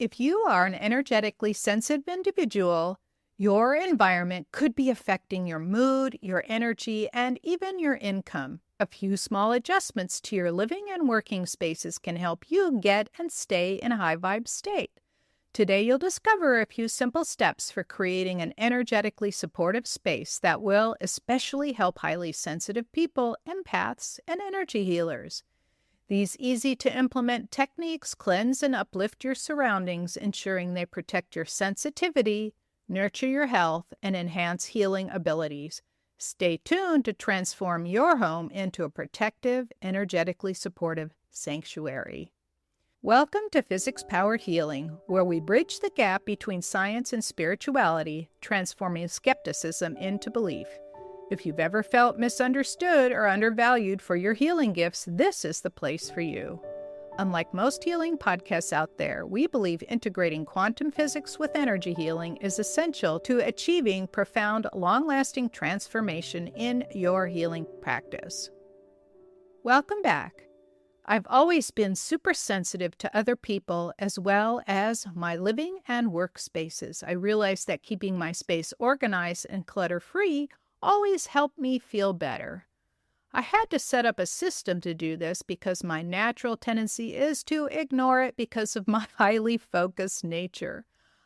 If you are an energetically sensitive individual, your environment could be affecting your mood, your energy, and even your income. A few small adjustments to your living and working spaces can help you get and stay in a high vibe state. Today, you'll discover a few simple steps for creating an energetically supportive space that will especially help highly sensitive people, empaths, and energy healers. These easy-to-implement techniques cleanse and uplift your surroundings, ensuring they protect your sensitivity, nurture your health, and enhance healing abilities. Stay tuned to transform your home into a protective, energetically supportive sanctuary. Welcome to Physics-Powered Healing, where we bridge the gap between science and spirituality, transforming skepticism into belief. If you've ever felt misunderstood or undervalued for your healing gifts, this is the place for you. Unlike most healing podcasts out there, we believe integrating quantum physics with energy healing is essential to achieving profound, long-lasting transformation in your healing practice. Welcome back. I've always been super sensitive to other people as well as my living and work spaces. I realized that keeping my space organized and clutter-free always helped me feel better. I had to set up a system to do this because my natural tendency is to ignore it because of my highly focused nature.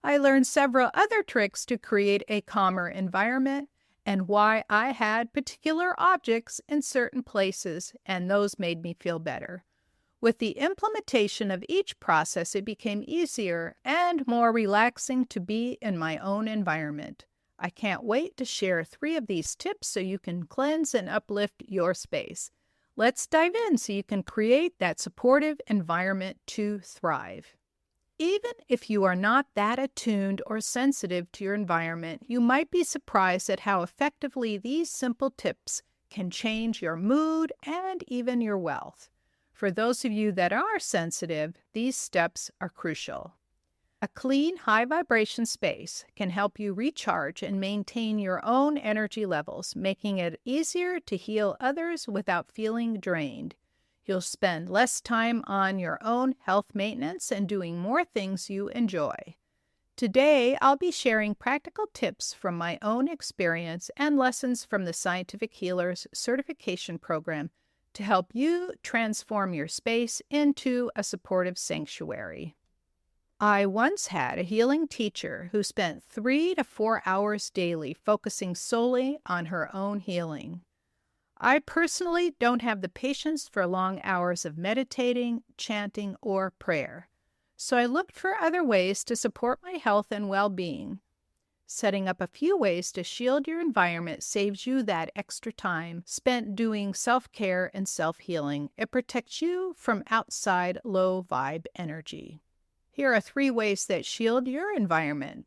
I learned several other tricks to create a calmer environment and why I had particular objects in certain places, and those made me feel better. With the implementation of each process, it became easier and more relaxing to be in my own environment. I can't wait to share 3 of these tips so you can cleanse and uplift your space. Let's dive in so you can create that supportive environment to thrive. Even if you are not that attuned or sensitive to your environment, you might be surprised at how effectively these simple tips can change your mood and even your wealth. For those of you that are sensitive, these steps are crucial. A clean, high-vibration space can help you recharge and maintain your own energy levels, making it easier to heal others without feeling drained. You'll spend less time on your own health maintenance and doing more things you enjoy. Today, I'll be sharing practical tips from my own experience and lessons from the Scientific Healers Certification Program to help you transform your space into a supportive sanctuary. I once had a healing teacher who spent 3 to 4 hours daily focusing solely on her own healing. I personally don't have the patience for long hours of meditating, chanting, or prayer, so I looked for other ways to support my health and well-being. Setting up a few ways to shield your environment saves you that extra time spent doing self-care and self-healing. It protects you from outside low-vibe energy. Here are 3 ways that shield your environment.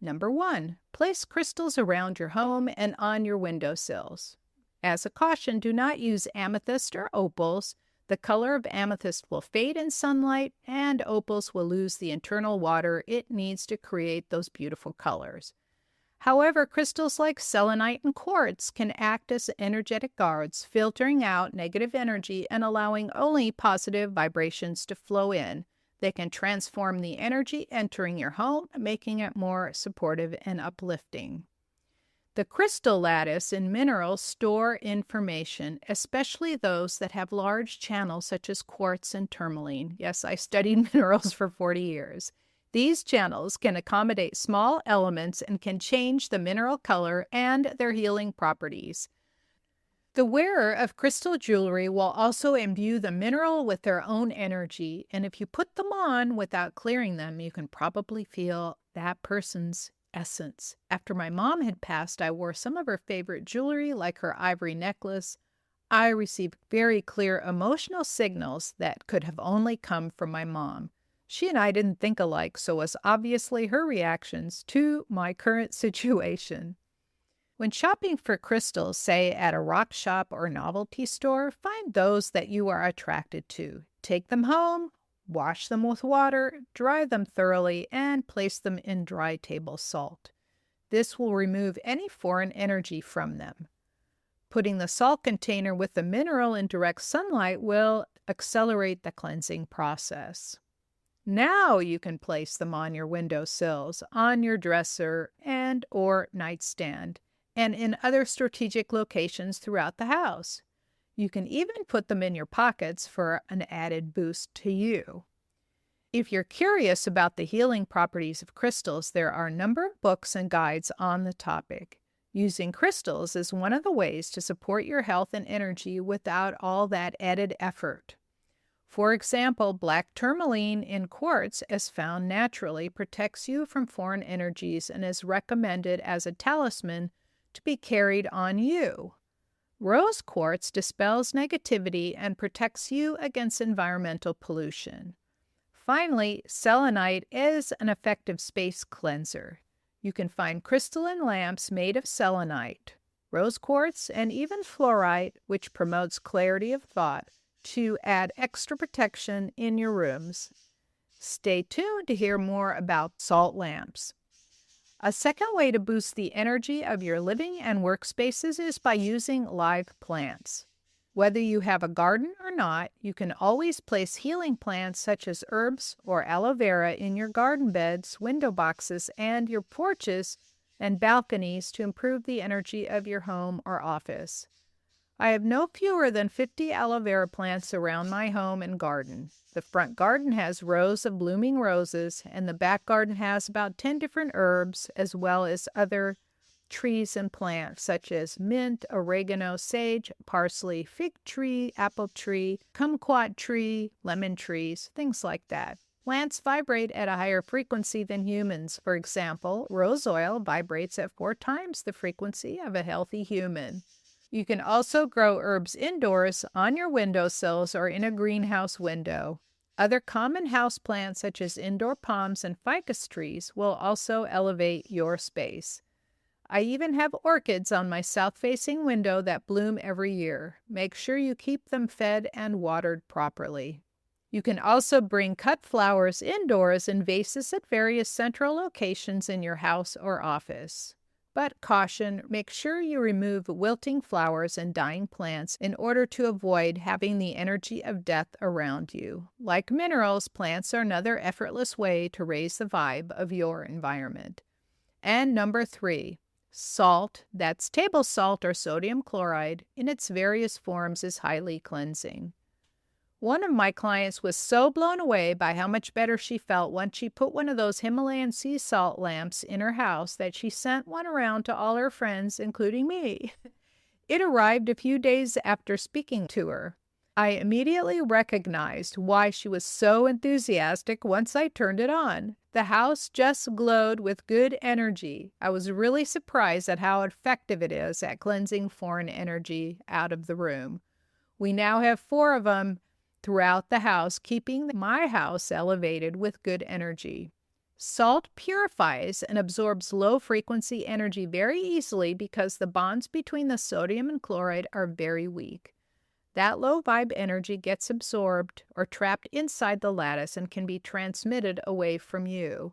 Number 1, place crystals around your home and on your windowsills. As a caution, do not use amethyst or opals. The color of amethyst will fade in sunlight, and opals will lose the internal water it needs to create those beautiful colors. However, crystals like selenite and quartz can act as energetic guards, filtering out negative energy and allowing only positive vibrations to flow in. They can transform the energy entering your home, making it more supportive and uplifting. The crystal lattice in minerals store information, especially those that have large channels such as quartz and tourmaline. Yes, I studied minerals for 40 years. These channels can accommodate small elements and can change the mineral color and their healing properties. The wearer of crystal jewelry will also imbue the mineral with their own energy, and if you put them on without clearing them, you can probably feel that person's essence. After my mom had passed, I wore some of her favorite jewelry, like her ivory necklace. I received very clear emotional signals that could have only come from my mom. She and I didn't think alike, so was obviously her reactions to my current situation. When shopping for crystals, say at a rock shop or novelty store, find those that you are attracted to. Take them home, wash them with water, dry them thoroughly, and place them in dry table salt. This will remove any foreign energy from them. Putting the salt container with the mineral in direct sunlight will accelerate the cleansing process. Now you can place them on your windowsills, on your dresser and or nightstand, and in other strategic locations throughout the house. You can even put them in your pockets for an added boost to you. If you're curious about the healing properties of crystals, there are a number of books and guides on the topic. Using crystals is one of the ways to support your health and energy without all that added effort. For example, black tourmaline in quartz, as found naturally, protects you from foreign energies and is recommended as a talisman to be carried on you. Rose quartz dispels negativity and protects you against environmental pollution. Finally, selenite is an effective space cleanser. You can find crystalline lamps made of selenite, rose quartz, and even fluorite, which promotes clarity of thought, to add extra protection in your rooms. Stay tuned to hear more about salt lamps. A second way to boost the energy of your living and workspaces is by using live plants. Whether you have a garden or not, you can always place healing plants such as herbs or aloe vera in your garden beds, window boxes, and your porches and balconies to improve the energy of your home or office. I have no fewer than 50 aloe vera plants around my home and garden. The front garden has rows of blooming roses, and the back garden has about 10 different herbs, as well as other trees and plants such as mint, oregano, sage, parsley, fig tree, apple tree, kumquat tree, lemon trees, things like that. Plants vibrate at a higher frequency than humans. For example, rose oil vibrates at 4 times the frequency of a healthy human. You can also grow herbs indoors on your windowsills or in a greenhouse window. Other common houseplants such as indoor palms and ficus trees will also elevate your space. I even have orchids on my south-facing window that bloom every year. Make sure you keep them fed and watered properly. You can also bring cut flowers indoors in vases at various central locations in your house or office. But caution, make sure you remove wilting flowers and dying plants in order to avoid having the energy of death around you. Like minerals, plants are another effortless way to raise the vibe of your environment. And number 3, salt, that's table salt or sodium chloride, in its various forms is highly cleansing. One of my clients was so blown away by how much better she felt once she put one of those Himalayan sea salt lamps in her house that she sent one around to all her friends, including me. It arrived a few days after speaking to her. I immediately recognized why she was so enthusiastic once I turned it on. The house just glowed with good energy. I was really surprised at how effective it is at cleansing foreign energy out of the room. We now have 4 of them throughout the house, keeping my house elevated with good energy. Salt purifies and absorbs low-frequency energy very easily because the bonds between the sodium and chloride are very weak. That low-vibe energy gets absorbed or trapped inside the lattice and can be transmitted away from you.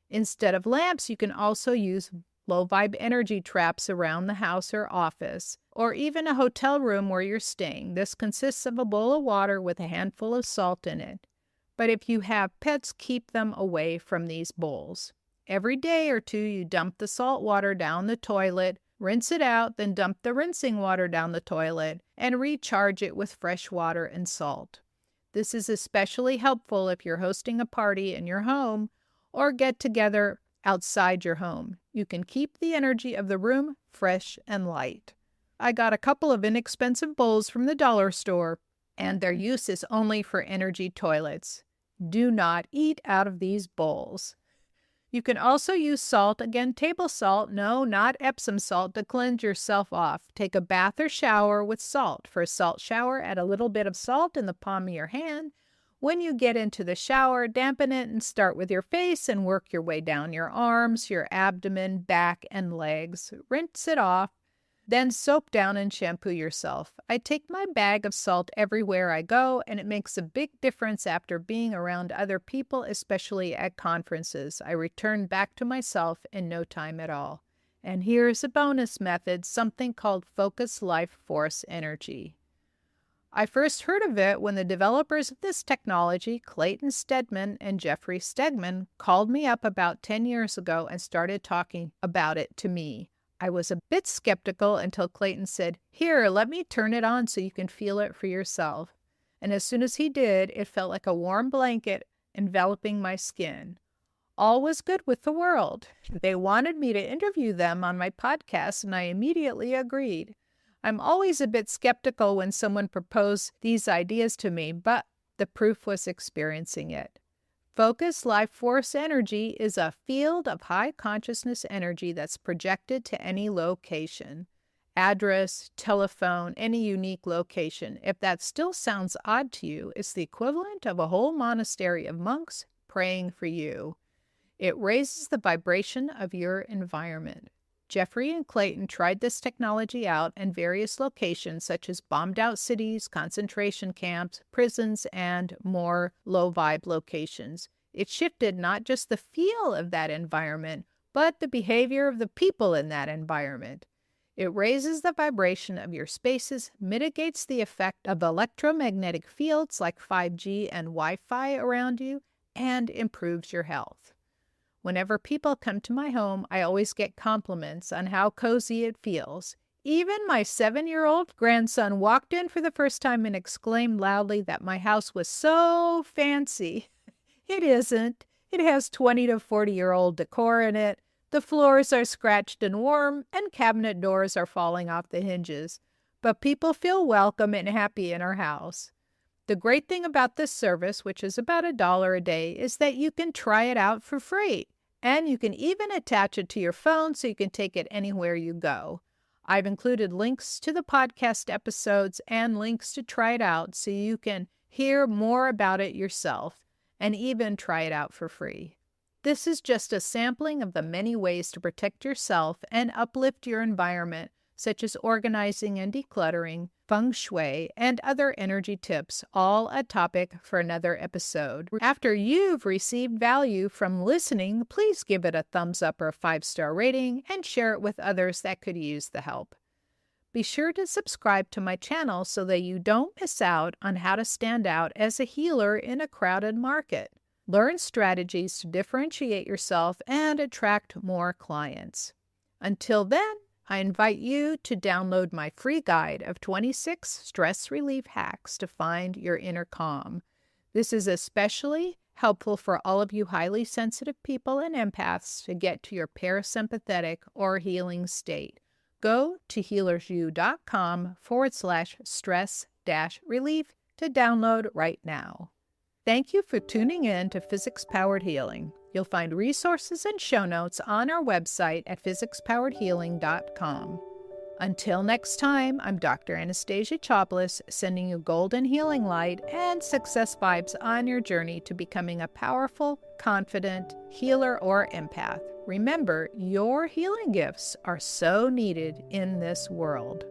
Instead of lamps, you can also use low-vibe energy traps around the house or office, or even a hotel room where you're staying. This consists of a bowl of water with a handful of salt in it. But if you have pets, keep them away from these bowls. Every day or two, you dump the salt water down the toilet, rinse it out, then dump the rinsing water down the toilet, and recharge it with fresh water and salt. This is especially helpful if you're hosting a party in your home or get together outside your home. You can keep the energy of the room fresh and light. I got a couple of inexpensive bowls from the dollar store, and their use is only for energy toilets. Do not eat out of these bowls. You can also use salt, again table salt, no, not Epsom salt, to cleanse yourself off. Take a bath or shower with salt. For a salt shower, add a little bit of salt in the palm of your hand. When you get into the shower, dampen it and start with your face and work your way down your arms, your abdomen, back, and legs. Rinse it off. Then soap down and shampoo yourself. I take my bag of salt everywhere I go, and it makes a big difference after being around other people, especially at conferences. I return back to myself in no time at all. And here's a bonus method, something called Focus Life Force Energy. I first heard of it when the developers of this technology, Clayton Stedman and Jeffrey Stegman, called me up about 10 years ago and started talking about it to me. I was a bit skeptical until Clayton said, "Here, let me turn it on so you can feel it for yourself." And as soon as he did, it felt like a warm blanket enveloping my skin. All was good with the world. They wanted me to interview them on my podcast, and I immediately agreed. I'm always a bit skeptical when someone proposed these ideas to me, but the proof was experiencing it. Focused life force energy is a field of high consciousness energy that's projected to any location. Address, telephone, any unique location. If that still sounds odd to you, it's the equivalent of a whole monastery of monks praying for you. It raises the vibration of your environment. Jeffrey and Clayton tried this technology out in various locations such as bombed-out cities, concentration camps, prisons, and more low-vibe locations. It shifted not just the feel of that environment, but the behavior of the people in that environment. It raises the vibration of your spaces, mitigates the effect of electromagnetic fields like 5G and Wi-Fi around you, and improves your health. Whenever people come to my home, I always get compliments on how cozy it feels. Even my 7-year-old grandson walked in for the first time and exclaimed loudly that my house was so fancy. It isn't. It has 20 to 40-year-old decor in it. The floors are scratched and warm, and cabinet doors are falling off the hinges. But people feel welcome and happy in our house. The great thing about this service, which is about $1 a day, is that you can try it out for free. And you can even attach it to your phone so you can take it anywhere you go. I've included links to the podcast episodes and links to try it out so you can hear more about it yourself and even try it out for free. This is just a sampling of the many ways to protect yourself and uplift your environment, such as organizing and decluttering, feng shui, and other energy tips, all a topic for another episode. After you've received value from listening, please give it a thumbs up or a 5-star rating and share it with others that could use the help. Be sure to subscribe to my channel so that you don't miss out on how to stand out as a healer in a crowded market. Learn strategies to differentiate yourself and attract more clients. Until then, I invite you to download my free guide of 26 stress relief hacks to find your inner calm. This is especially helpful for all of you highly sensitive people and empaths to get to your parasympathetic or healing state. Go to healersu.com/stress-relief to download right now. Thank you for tuning in to Physics Powered Healing. You'll find resources and show notes on our website at physicspoweredhealing.com. Until next time, I'm Dr. Anastasia Chopelas, sending you golden healing light and success vibes on your journey to becoming a powerful, confident healer or empath. Remember, your healing gifts are so needed in this world.